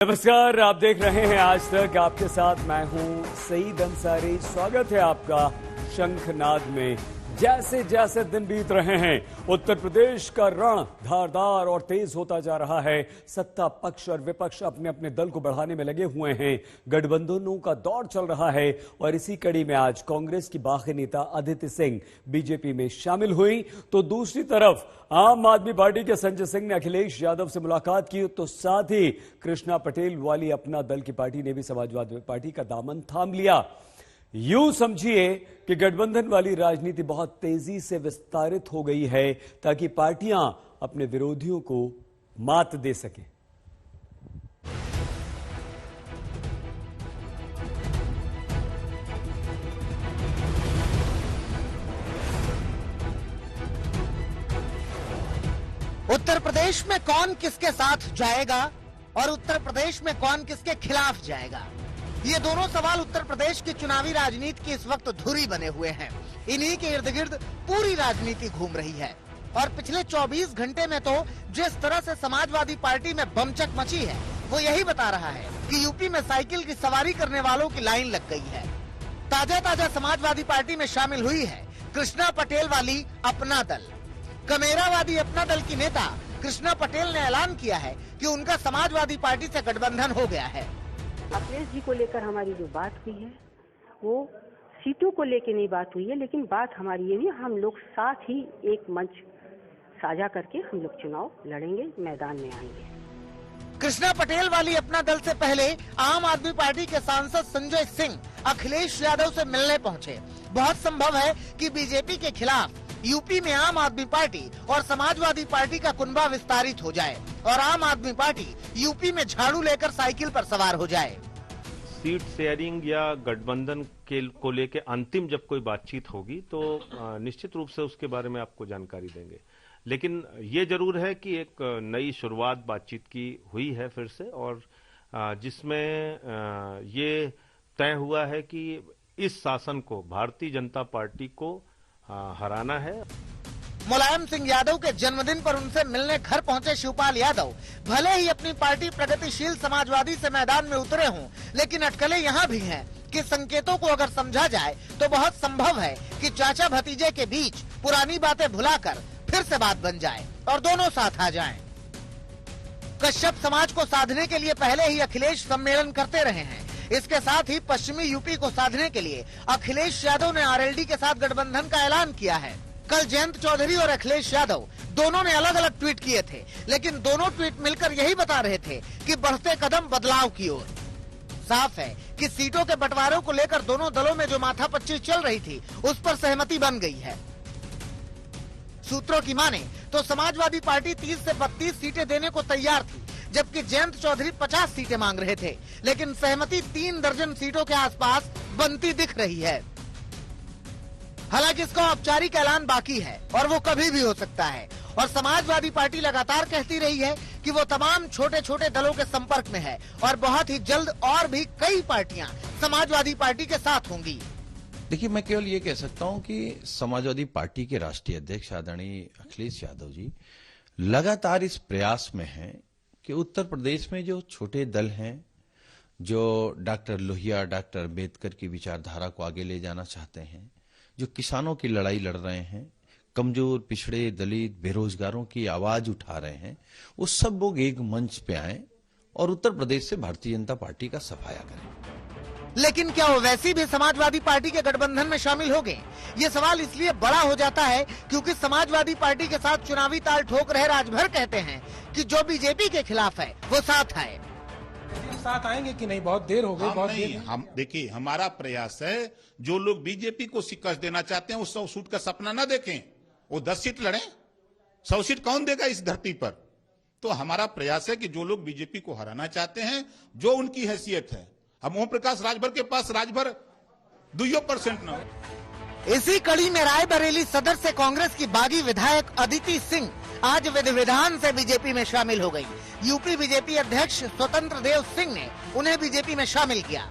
नमस्कार, आप देख रहे हैं आज तक। आपके साथ मैं हूं सईद अंसारी। स्वागत है आपका शंखनाद में। जैसे जैसे दिन बीत रहे हैं, उत्तर प्रदेश का रण धारदार और तेज होता जा रहा है। सत्ता पक्ष और विपक्ष अपने अपने दल को बढ़ाने में लगे हुए हैं। गठबंधनों का दौर चल रहा है और इसी कड़ी में आज कांग्रेस की बागी नेता अदिति सिंह बीजेपी में शामिल हुई, तो दूसरी तरफ आम आदमी पार्टी के संजय सिंह ने अखिलेश यादव से मुलाकात की, तो साथ ही कृष्णा पटेल वाली अपना दल की पार्टी ने भी समाजवादी पार्टी का दामन थाम लिया। यूं समझिए कि गठबंधन वाली राजनीति बहुत तेजी से विस्तारित हो गई है ताकि पार्टियां अपने विरोधियों को मात दे सकें। उत्तर प्रदेश में कौन किसके साथ जाएगा और उत्तर प्रदेश में कौन किसके खिलाफ जाएगा, ये दोनों सवाल उत्तर प्रदेश की चुनावी राजनीति की इस वक्त धुरी बने हुए हैं। इन्हीं के इर्द गिर्द पूरी राजनीति घूम रही है और पिछले 24 घंटे में तो जिस तरह से समाजवादी पार्टी में बमचक मची है, वो यही बता रहा है कि यूपी में साइकिल की सवारी करने वालों की लाइन लग गई है। ताजा समाजवादी पार्टी में शामिल हुई है कृष्णा पटेल वाली अपना दल। कमेरावादी अपना दल की नेता कृष्णा पटेल ने ऐलान किया है कि उनका समाजवादी पार्टी से गठबंधन हो गया है। अखिलेश जी को लेकर हमारी जो बात हुई है वो सीटों को लेकर नहीं बात हुई है, लेकिन बात हमारी ये नहीं, हम लोग साथ ही एक मंच साझा करके हम लोग चुनाव लड़ेंगे, मैदान में आएंगे। कृष्णा पटेल वाली अपना दल से पहले आम आदमी पार्टी के सांसद संजय सिंह अखिलेश यादव से मिलने पहुंचे। बहुत संभव है कि बीजेपी के खिलाफ यूपी में आम आदमी पार्टी और समाजवादी पार्टी का कुनबा विस्तारित हो जाए और आम आदमी पार्टी यूपी में झाड़ू लेकर साइकिल पर सवार हो जाए। सीट शेयरिंग या गठबंधन को लेके अंतिम जब कोई बातचीत होगी तो निश्चित रूप से उसके बारे में आपको जानकारी देंगे। लेकिन ये जरूर है कि एक नई शुरुआत बातचीत की हुई है फिर से, और जिसमें ये तय हुआ है कि इस शासन को, भारतीय जनता पार्टी को हराना है। मुलायम सिंह यादव के जन्मदिन पर उनसे मिलने घर पहुंचे शिवपाल यादव भले ही अपनी पार्टी प्रगतिशील समाजवादी से मैदान में उतरे हों, लेकिन अटकलें यहाँ भी हैं कि संकेतों को अगर समझा जाए तो बहुत संभव है कि चाचा भतीजे के बीच पुरानी बातें भुलाकर फिर से बात बन जाए और दोनों साथ आ जाएं। कश्यप समाज को साधने के लिए पहले ही अखिलेश सम्मेलन करते रहे हैं। इसके साथ ही पश्चिमी यूपी को साधने के लिए अखिलेश यादव ने आरएलडी के साथ गठबंधन का ऐलान किया है। कल जयंत चौधरी और अखिलेश यादव दोनों ने अलग अलग ट्वीट किए थे, लेकिन दोनों ट्वीट मिलकर यही बता रहे थे कि बढ़ते कदम बदलाव की ओर। साफ है कि सीटों के बंटवारों को लेकर दोनों दलों में जो माथापच्ची चल रही थी उस पर सहमति बन गई है। सूत्रों की माने तो समाजवादी पार्टी 30 से 32 सीटें देने को तैयार थी, जबकि जयंत चौधरी 50 सीटें मांग रहे थे, लेकिन सहमति 3 दर्जन सीटों के आसपास बनती दिख रही है। हालांकि इसका औपचारिक ऐलान बाकी है और वो कभी भी हो सकता है, और समाजवादी पार्टी लगातार कहती रही है कि वो तमाम छोटे छोटे दलों के संपर्क में है और बहुत ही जल्द और भी कई पार्टियां समाजवादी पार्टी के साथ होंगी। देखिए, मैं केवल ये कह सकता हूं कि समाजवादी पार्टी के राष्ट्रीय अध्यक्ष आदरणीय अखिलेश यादव जी लगातार इस प्रयास में हैं कि उत्तर प्रदेश में जो छोटे दल हैं, जो डॉक्टर लोहिया, डॉक्टर अम्बेडकर की विचारधारा को आगे ले जाना चाहते हैं, जो किसानों की लड़ाई लड़ रहे हैं, कमजोर, पिछड़े, दलित, बेरोजगारों की आवाज उठा रहे हैं, वो सब लोग एक मंच पे आए और उत्तर प्रदेश से भारतीय जनता पार्टी का सफाया करें। लेकिन क्या वो वैसी भी समाजवादी पार्टी के गठबंधन में शामिल हो गए? ये सवाल इसलिए बड़ा हो जाता है क्योंकि समाजवादी पार्टी के साथ चुनावी ताल ठोक रहे राजभर कहते हैं कि जो बीजेपी के खिलाफ है वो साथ आए। साथ आएंगे कि नहीं? बहुत देर हो गई। बहुत देर। हम देखिए, हमारा प्रयास है जो लोग बीजेपी को शिकस्त देना चाहते हैं वो 100 सीट का सपना ना देखें, वो 10 सीट लड़ें। 100 सीट कौन देगा इस धरती पर? तो हमारा प्रयास है कि जो लोग बीजेपी को हराना चाहते हैं, जो उनकी हैसियत है, हम ओम प्रकाश राजभर के पास राजभर 2% न हो। इसी कड़ी में रायबरेली सदर से कांग्रेस की बागी विधायक अदिति सिंह आज विधान से बीजेपी में शामिल हो गई। यूपी बीजेपी अध्यक्ष स्वतंत्र देव सिंह ने उन्हें बीजेपी में शामिल किया।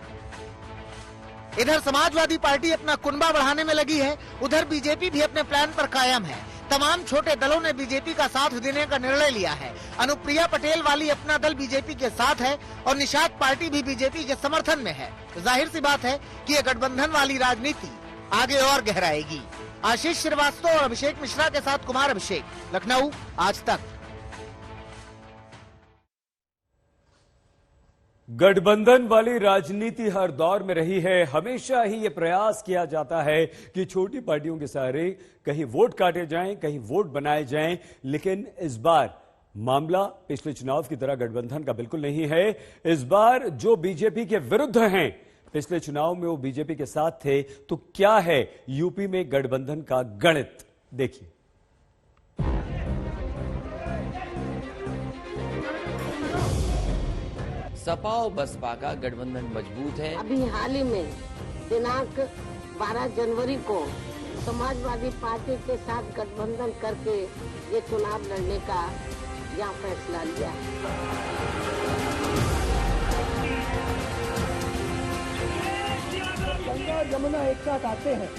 इधर समाजवादी पार्टी अपना कुनबा बढ़ाने में लगी है, उधर बीजेपी भी अपने प्लान पर कायम है। तमाम छोटे दलों ने बीजेपी का साथ देने का निर्णय लिया है। अनुप्रिया पटेल वाली अपना दल बीजेपी के साथ है और निषाद पार्टी भी बीजेपी के समर्थन में है। जाहिर सी बात है कि ये गठबंधन वाली राजनीति आगे और गहराएगी। आशीष श्रीवास्तव और अभिषेक मिश्रा के साथ कुमार अभिषेक, लखनऊ, आज तक। गठबंधन वाली राजनीति हर दौर में रही है। हमेशा ही ये प्रयास किया जाता है कि छोटी पार्टियों के सहारे कहीं वोट काटे जाएं, कहीं वोट बनाए जाएं, लेकिन इस बार मामला पिछले चुनाव की तरह गठबंधन का बिल्कुल नहीं है। इस बार जो बीजेपी के विरुद्ध हैं, पिछले चुनाव में वो बीजेपी के साथ थे, तो क्या है यूपी में गठबंधन का गणित, देखिए। सपा और बसपा का गठबंधन मजबूत है। अभी हाल ही में दिनांक 12 जनवरी को समाजवादी पार्टी के साथ गठबंधन करके ये चुनाव लड़ने का यहाँ फैसला लिया है। गंगा और यमुना एक साथ आते हैं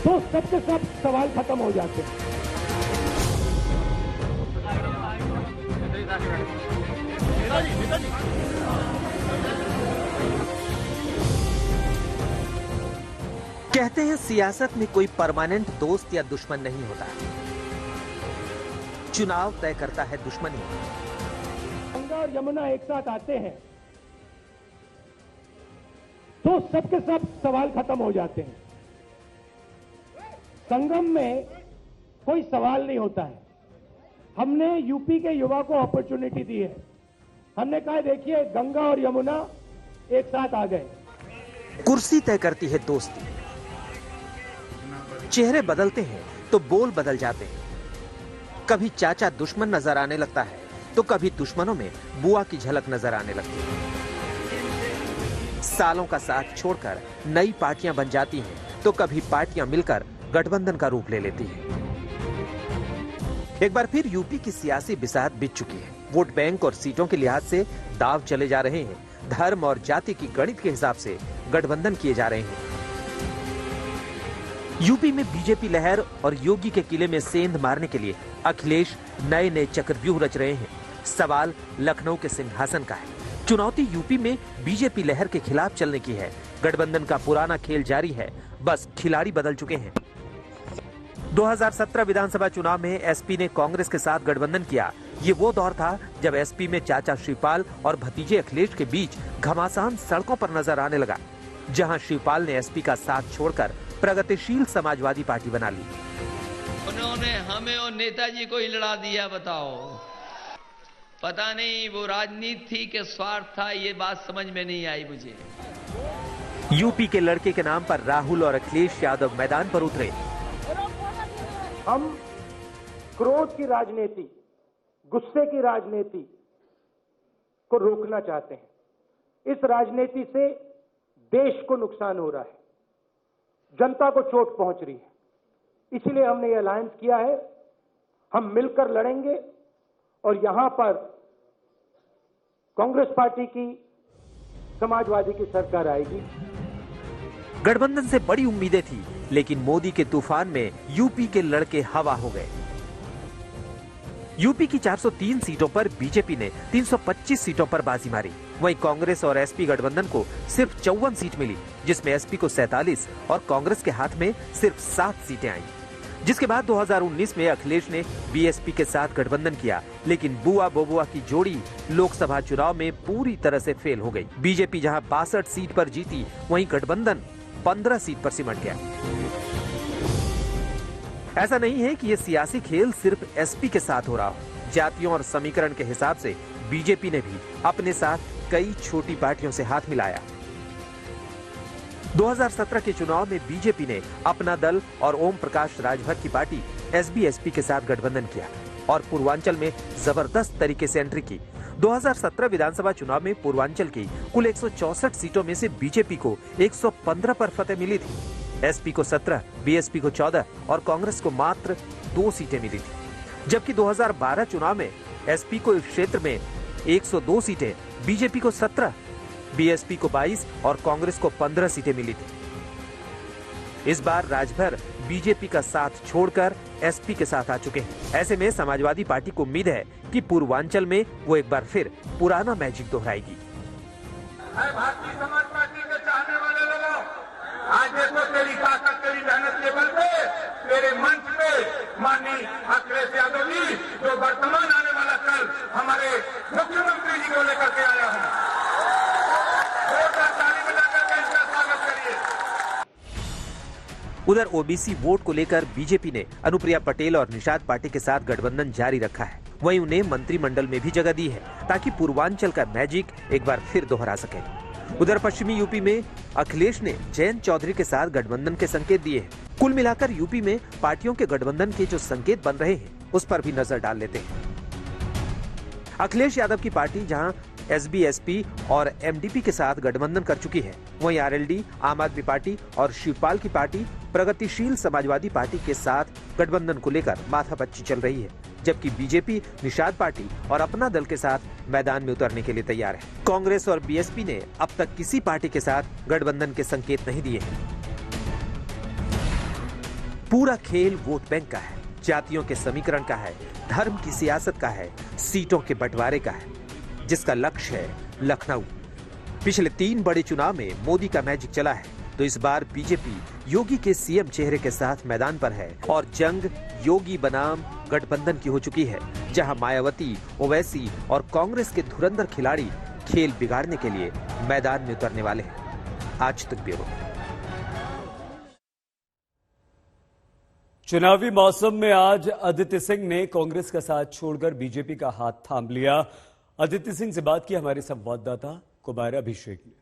तो सबके सब सवाल खत्म हो जाते हैं। कहते हैं सियासत में कोई परमानेंट दोस्त या दुश्मन नहीं होता, चुनाव तय करता है दुश्मनी। गंगा और यमुना एक साथ आते हैं तो सबके सब सवाल खत्म हो जाते हैं। संगम में कोई सवाल नहीं होता है। हमने यूपी के युवा को अपॉर्चुनिटी दी है। हमने कहा देखिए गंगा और यमुना एक साथ आ गए। कुर्सी तय करती है दोस्ती। चेहरे बदलते हैं तो बोल बदल जाते हैं। कभी चाचा दुश्मन नजर आने लगता है तो कभी दुश्मनों में बुआ की झलक नजर आने लगती है। सालों का साथ छोड़कर नई पार्टियां बन जाती हैं तो कभी पार्टियां मिलकर गठबंधन का रूप ले लेती हैं। एक बार फिर यूपी की सियासी बिसात बिछ चुकी है। वोट बैंक और सीटों के लिहाज से दाव चले जा रहे हैं। धर्म और जाति की गणित के हिसाब से गठबंधन किए जा रहे हैं। यूपी में बीजेपी लहर और योगी के किले में सेंध मारने के लिए अखिलेश नए नए चक्रव्यूह रच रहे हैं। सवाल लखनऊ के सिंहासन का है। चुनौती यूपी में बीजेपी लहर के खिलाफ चलने की है। गठबंधन का पुराना खेल जारी है, बस खिलाड़ी बदल चुके हैं। 2017 विधानसभा चुनाव में एसपी ने कांग्रेस के साथ गठबंधन किया। ये वो दौर था जब एसपी में चाचा शिवपाल और भतीजे अखिलेश के बीच घमासान सड़कों पर नजर आने लगा, जहां शिवपाल ने एसपी का साथ छोड़कर प्रगतिशील समाजवादी पार्टी बना ली। उन्होंने हमें और नेताजी को ही लड़ा दिया। बताओ, पता नहीं वो राजनीति थी कि स्वार्थ था, ये बात समझ में नहीं आई मुझे। यूपी के लड़के के नाम पर राहुल और अखिलेश यादव मैदान पर उतरे। हम क्रोध की राजनीति, गुस्से की राजनीति को रोकना चाहते हैं। इस राजनीति से देश को नुकसान हो रहा है, जनता को चोट पहुंच रही है। इसीलिए हमने ये अलायंस किया है। हम मिलकर लड़ेंगे और यहां पर कांग्रेस पार्टी की, समाजवादी की सरकार आएगी। गठबंधन से बड़ी उम्मीदें थी, लेकिन मोदी के तूफान में यूपी के लड़के हवा हो गए। यूपी की 403 सीटों पर बीजेपी ने 325 सीटों पर बाजी मारी। वहीं कांग्रेस और एसपी गठबंधन को सिर्फ 54 सीट मिली, जिसमें एसपी को 47 और कांग्रेस के हाथ में सिर्फ 7 सीटें आईं। जिसके बाद 2019 में अखिलेश ने बीएसपी के साथ गठबंधन किया, लेकिन बुआ बबुआ की जोड़ी लोकसभा चुनाव में पूरी तरह से फेल हो गई। बीजेपी जहां 62 सीट पर जीती, वहीं गठबंधन 15 सीट पर सिमट गया। ऐसा नहीं है कि ये सियासी खेल सिर्फ एसपी के साथ हो रहा हो। जातियों और समीकरण के हिसाब से बीजेपी ने भी अपने साथ कई छोटी पार्टियों से हाथ मिलाया। 2017 के चुनाव में बीजेपी ने अपना दल और ओम प्रकाश राजभर की पार्टी एसबीएसपी के साथ गठबंधन किया और पूर्वांचल में जबरदस्त तरीके से एंट्री की। 2017 विधानसभा चुनाव में पूर्वांचल की कुल 164 सीटों में से बीजेपी को 115 पर फतेह मिली थी। एसपी को 17, बीएसपी को 14 और कांग्रेस को मात्र 2 सीटें मिली थी। जबकि 2012 चुनाव में एसपी को इस क्षेत्र में 102 सीटें, बीजेपी को 17, बीएसपी को 22 और कांग्रेस को 15 सीटें मिली थी। इस बार राजभर बीजेपी का साथ छोड़कर एसपी के साथ आ चुके हैं। ऐसे में समाजवादी पार्टी को उम्मीद है कि पूर्वांचल में वो एक बार फिर पुराना मैजिक दोहराएगी। भारतीय समाज पार्टी के चाहने वाले लोगों, आज देखो तेरी ताकत, तेरी मेहनत के बल पे, तेरे मंच पे माननीय अखिलेश यादव जी, जो वर्तमान आने वाला कल हमारे मुख्यमंत्री जी को लेकर के आया हूँ। ताली बजाकर के इसका स्वागत करिए। उधर ओबीसी वोट को लेकर बीजेपी ने अनुप्रिया पटेल और निषाद पार्टी के साथ गठबंधन जारी रखा है। वहीं उन्हें मंत्रिमंडल में भी जगह दी है ताकि पूर्वांचल का मैजिक एक बार फिर दोहरा सके। उधर पश्चिमी यूपी में अखिलेश ने जयंत चौधरी के साथ गठबंधन के संकेत दिए हैं। कुल मिलाकर यूपी में पार्टियों के गठबंधन के जो संकेत बन रहे हैं उस पर भी नजर डाल लेते हैं। अखिलेश यादव की पार्टी जहां एसबीएसपी और एमडीपी के साथ गठबंधन कर चुकी है, वहीं आरएलडी, आम आदमी पार्टी और शिवपाल की पार्टी प्रगतिशील समाजवादी पार्टी के साथ गठबंधन को लेकर माथापच्ची चल रही है, जबकि बीजेपी निषाद पार्टी और अपना दल के साथ मैदान में उतरने के लिए तैयार है। कांग्रेस और बीएसपी ने अब तक किसी पार्टी के साथ गठबंधन के संकेत नहीं दिए हैं। पूरा खेल वोट बैंक का है, जातियों के समीकरण का है, धर्म की सियासत का है, सीटों के बंटवारे का है, जिसका लक्ष्य है लखनऊ। पिछले 3 बड़े चुनाव में मोदी का मैजिक चला है, तो इस बार बीजेपी योगी के सीएम चेहरे के साथ मैदान पर है और जंग योगी बनाम गठबंधन की हो चुकी है, जहां मायावती, ओवैसी और कांग्रेस के धुरंधर खिलाड़ी खेल बिगाड़ने के लिए मैदान में उतरने वाले हैं। आज तक ब्यूरो। चुनावी मौसम में आज अदिति सिंह ने कांग्रेस का साथ छोड़कर बीजेपी का हाथ थाम लिया। अदिति सिंह से बात की हमारे संवाददाता कुमार अभिषेक ने।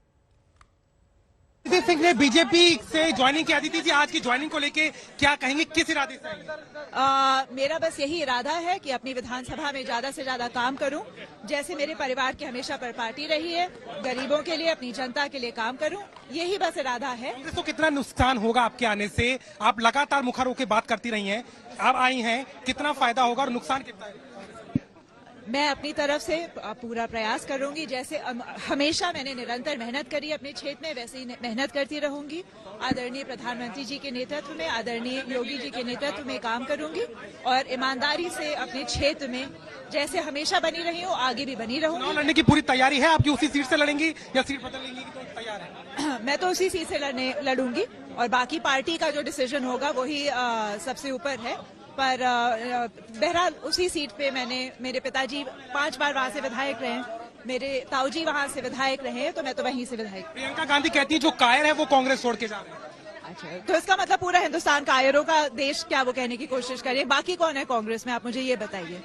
अदिति सिंह ने बीजेपी से ज्वाइनिंग की। अदिति जी, आज की ज्वाइनिंग को लेके क्या कहेंगे, किस इरादे से आएंगे? मेरा बस यही इरादा है कि अपनी विधानसभा में ज्यादा से ज्यादा काम करूं, जैसे मेरे परिवार की हमेशा पर पार्टी रही है, गरीबों के लिए, अपनी जनता के लिए काम करूं, यही बस इरादा है। कांग्रेस को कितना नुकसान होगा आपके आने से? आप लगातार मुखर होकर बात करती रही हैं, आप आई हैं, कितना फायदा होगा और नुकसान कितना है? मैं अपनी तरफ से पूरा प्रयास करूंगी, जैसे हमेशा मैंने निरंतर मेहनत करी अपने क्षेत्र में, वैसे ही मेहनत करती रहूंगी। आदरणीय प्रधानमंत्री जी के नेतृत्व में, आदरणीय योगी जी के नेतृत्व में काम करूंगी और ईमानदारी से अपने क्षेत्र में जैसे हमेशा बनी रही हूँ, आगे भी बनी रहूंगी। लड़ने की पूरी तैयारी है आपकी? उसी सीट से लड़ेंगी या सीट बदल लेंगी? तो तैयार है? मैं तो उसी सीट से लड़ूंगी और बाकी पार्टी का जो डिसीजन होगा वही सबसे ऊपर है। पर बहरहाल उसी सीट पे मेरे पिताजी 5 बार वहां से विधायक रहे, मेरे ताऊजी वहां से विधायक रहे, तो मैं तो वहीं से विधायक। प्रियंका गांधी कहती है जो कायर है वो कांग्रेस छोड़ के जा रहे हैं। अच्छा, तो इसका मतलब पूरा हिंदुस्तान कायरों का देश, क्या वो कहने की कोशिश करें? बाकी कौन है कांग्रेस में, आप मुझे ये बताइए।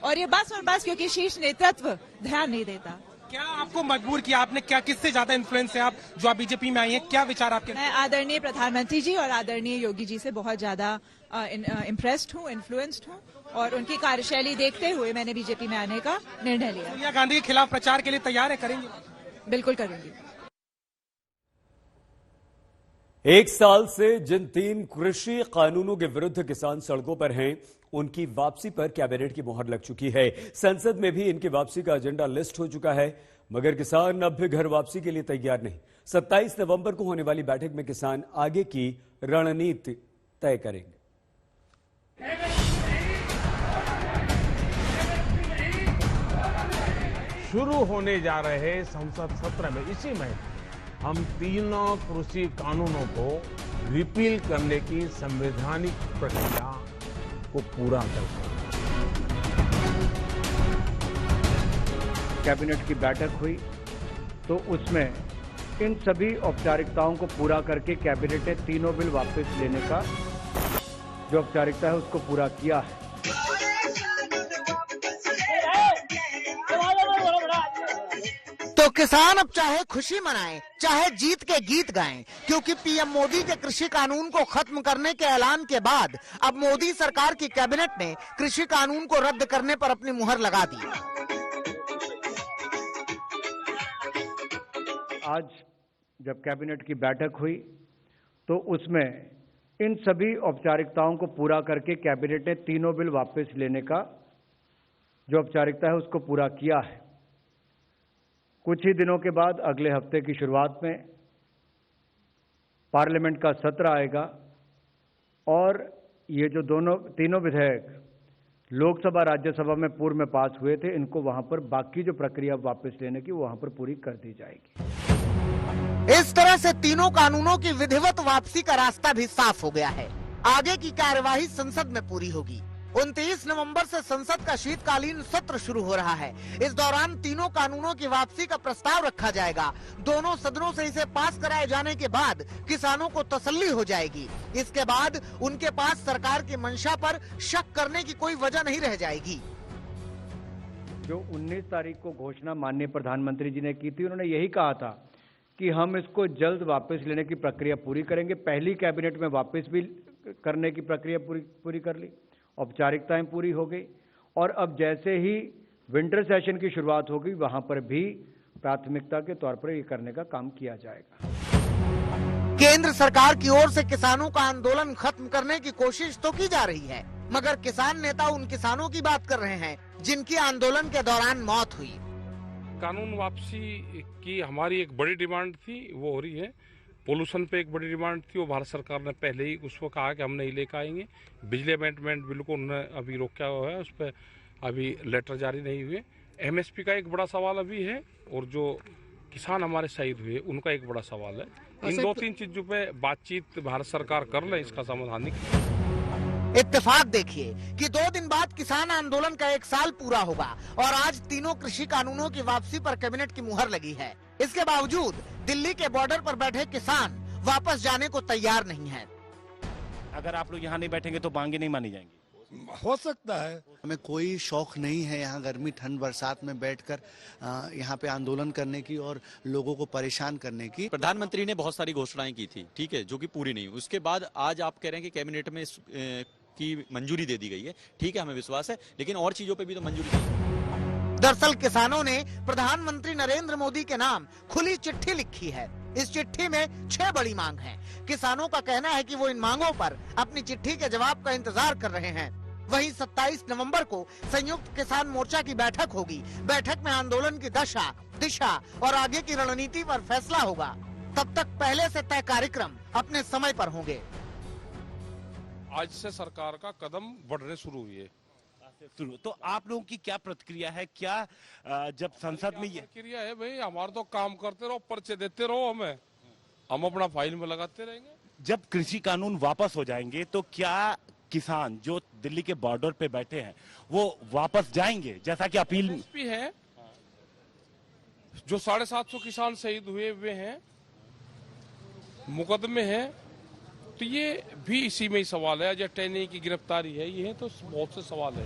और ये बस और बस क्योंकि शीर्ष नेतृत्व ध्यान नहीं देता। क्या आपको मजबूर किया? आपने क्या, किससे ज्यादा इन्फ्लुएंस है आप जो आप बीजेपी में आई हैं? क्या विचार आपके? मैं आदरणीय प्रधानमंत्री जी और आदरणीय योगी जी से बहुत ज्यादा इम्प्रेस्ड हूँ, इन्फ्लुएंस्ड हूँ और उनकी कार्यशैली देखते हुए मैंने बीजेपी में आने का निर्णय लिया। सोनिया गांधी के खिलाफ प्रचार के लिए तैयार है? करेंगे? बिल्कुल करूंगी। 1 साल से जिन 3 कृषि कानूनों के विरुद्ध किसान सड़कों पर हैं, उनकी वापसी पर कैबिनेट की मोहर लग चुकी है। संसद में भी इनकी वापसी का एजेंडा लिस्ट हो चुका है, मगर किसान अब भी घर वापसी के लिए तैयार नहीं। 27 नवंबर को होने वाली बैठक में किसान आगे की रणनीति तय करेंगे। शुरू होने जा रहे संसद सत्र में इसी महीने हम तीनों कृषि कानूनों को रिपील करने की संवैधानिक प्रक्रिया को पूरा करते हैं। कैबिनेट की बैठक हुई तो उसमें इन सभी औपचारिकताओं को पूरा करके कैबिनेट ने तीनों बिल वापस लेने का जो औपचारिकता है उसको पूरा किया है। तो किसान अब चाहे खुशी मनाएं, चाहे जीत के गीत गाएं, क्योंकि पीएम मोदी के कृषि कानून को खत्म करने के ऐलान के बाद अब मोदी सरकार की कैबिनेट ने कृषि कानून को रद्द करने पर अपनी मुहर लगा दी। आज जब कैबिनेट की बैठक हुई तो उसमें इन सभी औपचारिकताओं को पूरा करके कैबिनेट ने तीनों बिल वापस लेने का जो औपचारिकता है उसको पूरा किया है। कुछ ही दिनों के बाद अगले हफ्ते की शुरुआत में पार्लियामेंट का सत्र आएगा और ये जो तीनों विधेयक लोकसभा राज्यसभा में पूर्व में पास हुए थे, इनको वहां पर बाकी जो प्रक्रिया वापस लेने की वहां पर पूरी कर दी जाएगी। इस तरह से तीनों कानूनों की विधिवत वापसी का रास्ता भी साफ हो गया है। आगे की कार्यवाही संसद में पूरी होगी। 29 नवंबर से संसद का शीतकालीन सत्र शुरू हो रहा है। इस दौरान तीनों कानूनों की वापसी का प्रस्ताव रखा जाएगा। दोनों सदनों से इसे पास कराए जाने के बाद किसानों को तसल्ली हो जाएगी। इसके बाद उनके पास सरकार की मंशा पर शक करने की कोई वजह नहीं रह जाएगी। जो 19 तारीख को घोषणा माननीय प्रधानमंत्री जी ने की थी, उन्होंने यही कहा था कि हम इसको जल्द वापस लेने की प्रक्रिया पूरी करेंगे। पहली कैबिनेट में वापस भी करने की प्रक्रिया पूरी कर ली, औपचारिकताएं पूरी हो गई और अब जैसे ही विंटर सेशन की शुरुआत होगी वहां पर भी प्राथमिकता के तौर पर ये करने का काम किया जाएगा। केंद्र सरकार की ओर से किसानों का आंदोलन खत्म करने की कोशिश तो की जा रही है, मगर किसान नेता उन किसानों की बात कर रहे हैं जिनकी आंदोलन के दौरान मौत हुई। कानून वापसी की हमारी एक बड़ी डिमांड थी, वो हो रही है। पोल्यूशन पे एक बड़ी डिमांड थी, वो भारत सरकार ने पहले ही उसको कहा कि हम नहीं लेकर आएंगे। बिजली अमेंडमेंट बिल को उन्होंने अभी रोका हुआ है, उस पर अभी लेटर जारी नहीं हुए। एमएसपी का एक बड़ा सवाल अभी है और जो किसान हमारे शहीद हुए उनका एक बड़ा सवाल है। इन 2-3 चीजों पे बातचीत भारत सरकार कर ले, इसका समाधान निकले। इत्तेफाक देखिए कि 2 दिन बाद किसान आंदोलन का 1 साल पूरा होगा और आज तीनों कृषि कानूनों की वापसी पर कैबिनेट की मुहर लगी है। इसके बावजूद दिल्ली के बॉर्डर पर बैठे किसान वापस जाने को तैयार नहीं है। अगर आप लोग यहाँ नहीं बैठेंगे तो मांगे नहीं मानी जाएंगी। हो सकता है। हमें कोई शौक नहीं है यहाँ गर्मी ठंड बरसात में बैठकर यहाँ पे आंदोलन करने की और लोगों को परेशान करने की। प्रधानमंत्री ने बहुत सारी घोषणाएं की थी, ठीक है, जो कि पूरी नहीं हुई। उसके बाद आज आप कह रहे हैं कि कैबिनेट में की मंजूरी दे दी गई है, ठीक है, हमें विश्वास है, लेकिन और चीजों पे भी तो मंजूरी दी। दरअसल किसानों ने प्रधानमंत्री नरेंद्र मोदी के नाम खुली चिट्ठी लिखी है। इस चिट्ठी में 6 बड़ी मांग हैं। किसानों का कहना है कि वो इन मांगों पर अपनी चिट्ठी के जवाब का इंतजार कर रहे हैं। वहीं 27 नवंबर को संयुक्त किसान मोर्चा की बैठक होगी। बैठक में आंदोलन की दशा, दिशा और आगे की रणनीति पर फैसला होगा। तब तक पहले से तय कार्यक्रम अपने समय पर होंगे। आज से सरकार का कदम बढ़ने शुरू हुई है। तो आप लोगों की क्या प्रतिक्रिया है? क्या जब संसद में ये प्रतिक्रिया है, भाई हमारा तो काम करते रहो, पर्चे देते रहो, हम अपना फाइल में लगाते रहेंगे। जब कृषि कानून वापस हो जाएंगे तो क्या किसान जो दिल्ली के बॉर्डर पे बैठे हैं वो वापस जाएंगे, जैसा कि अपील भी है? जो 750 किसान शहीद हुए हैं, मुकदमे हैं, तो ये भी इसी में ही सवाल है। अजय टैनी की गिरफ्तारी है, ये तो बहुत से सवाल है।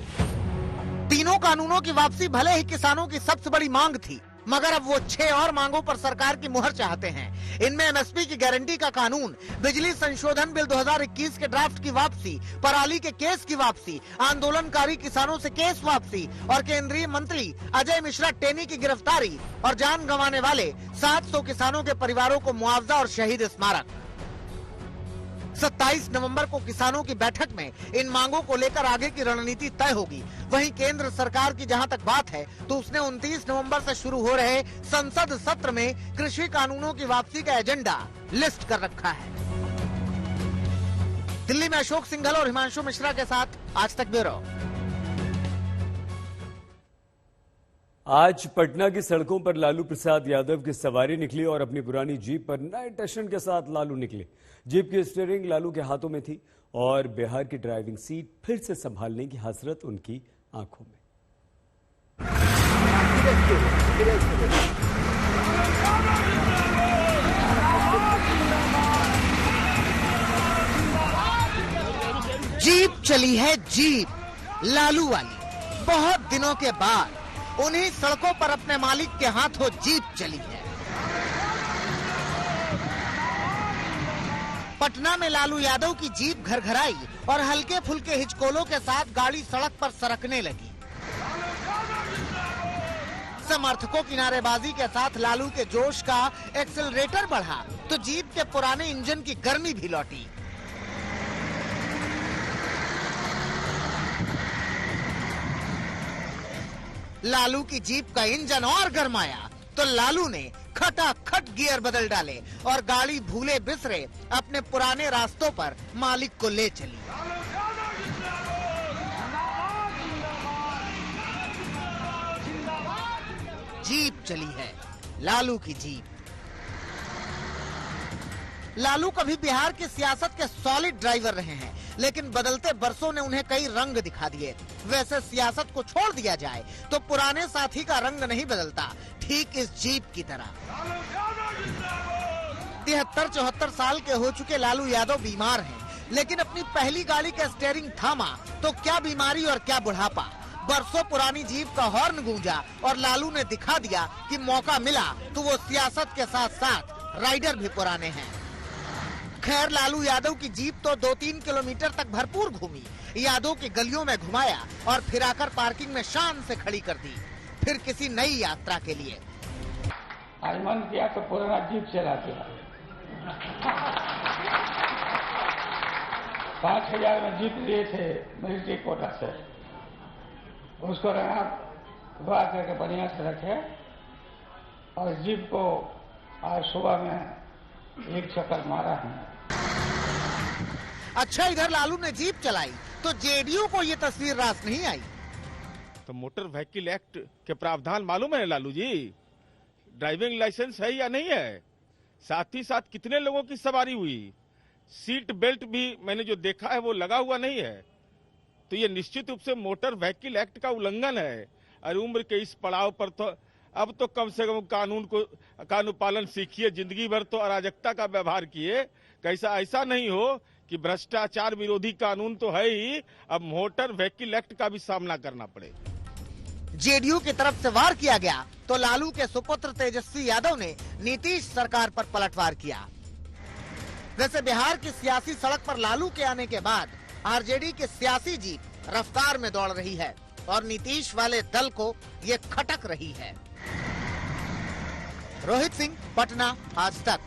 तीनों कानूनों की वापसी भले ही किसानों की सबसे बड़ी मांग थी, मगर अब वो 6 और मांगों पर सरकार की मुहर चाहते हैं। इनमें एमएसपी की गारंटी का कानून, बिजली संशोधन बिल 2021 के ड्राफ्ट की वापसी, पराली के केस की वापसी, आंदोलनकारी किसानों से केस वापसी और केंद्रीय मंत्री अजय मिश्रा टेनी की गिरफ्तारी और जान गंवाने वाले 700 किसानों के परिवारों को मुआवजा और शहीद स्मारक। 27 नवंबर को किसानों की बैठक में इन मांगों को लेकर आगे की रणनीति तय होगी। वहीं केंद्र सरकार की जहां तक बात है तो उसने 29 नवंबर से शुरू हो रहे संसद सत्र में कृषि कानूनों की वापसी का एजेंडा लिस्ट कर रखा है। दिल्ली में अशोक सिंघल और हिमांशु मिश्रा के साथ आज तक ब्यूरो। आज पटना की सड़कों पर लालू प्रसाद यादव की सवारी निकली और अपनी पुरानी जीप पर नए टशन के साथ लालू निकले। जीप की स्टीयरिंग लालू के हाथों में थी और बिहार की ड्राइविंग सीट फिर से संभालने की हसरत उनकी आंखों में। जीप चली है, जीप लालू वाली। बहुत दिनों के बाद उन्हीं सड़कों पर अपने मालिक के हाथों जीप चली है। पटना में लालू यादव की जीप घरघराई और हल्के फुल्के हिचकोलों के साथ गाड़ी सड़क पर सरकने लगी। समर्थकों की नारेबाजी के साथ लालू के जोश का एक्सेलरेटर बढ़ा तो जीप के पुराने इंजन की गर्मी भी लौटी। लालू की जीप का इंजन और गर्माया तो लालू ने खटाखट गियर बदल डाले और गाड़ी भूले बिसरे अपने पुराने रास्तों पर मालिक को ले चली। जीप चली है, लालू की जीप। लालू कभी बिहार की सियासत के सॉलिड ड्राइवर रहे हैं, लेकिन बदलते बरसों ने उन्हें कई रंग दिखा दिए। वैसे सियासत को छोड़ दिया जाए तो पुराने साथी का रंग नहीं बदलता, ठीक इस जीप की तरह। 73-74 साल के हो चुके लालू यादव बीमार हैं, लेकिन अपनी पहली गाड़ी का स्टीयरिंग थामा तो क्या बीमारी और क्या बुढ़ापा। बरसों पुरानी जीप का हॉर्न गूंजा और लालू ने दिखा दिया कि मौका मिला तो वो सियासत के साथ साथ राइडर भी पुराने हैं। खैर, लालू यादव की जीप तो 2-3 किलोमीटर तक भरपूर घूमी, यादव की गलियों में घुमाया और फिर आकर पार्किंग में शान से खड़ी कर दी, फिर किसी नई यात्रा के लिए। आज मन किया तो पुराना जीप चलाते 5,000 में जीप लिए थे मिलिट्री कोटा से, उसको रंगा धुआ करके बढ़िया से रखे और जीप को आज सुबह में एक चक्कर मारा है। अच्छा, इधर लालू ने जीप चलाई तो जेडीयू को ये तस्वीर रास नहीं आई। तो मोटर व्हीकल एक्ट के प्रावधान मालूम है लालू जी? ड्राइविंग लाइसेंस है या नहीं है? साथ ही साथ कितने लोगों की सवारी हुई? सीट बेल्ट भी मैंने जो देखा है वो लगा हुआ नहीं है। तो ये निश्चित रूप से मोटर व्हीकल एक्ट का उल्लंघन है। और उम्र के इस पड़ाव पर तो अब तो कम से कम कानून पालन सीखिए। जिंदगी भर तो अराजकता का व्यवहार किए, कैसा ऐसा नहीं हो कि भ्रष्टाचार विरोधी कानून तो है ही, अब मोटर व्हीकल एक्ट का भी सामना करना पड़े। जेडीयू की तरफ से वार किया गया तो लालू के सुपुत्र तेजस्वी यादव ने नीतीश सरकार पर पलटवार किया। वैसे बिहार की सियासी सड़क पर लालू के आने के बाद आरजेडी की सियासी जीप रफ्तार में दौड़ रही है और नीतीश वाले दल को ये खटक रही है। रोहित सिंह, पटना, आज तक।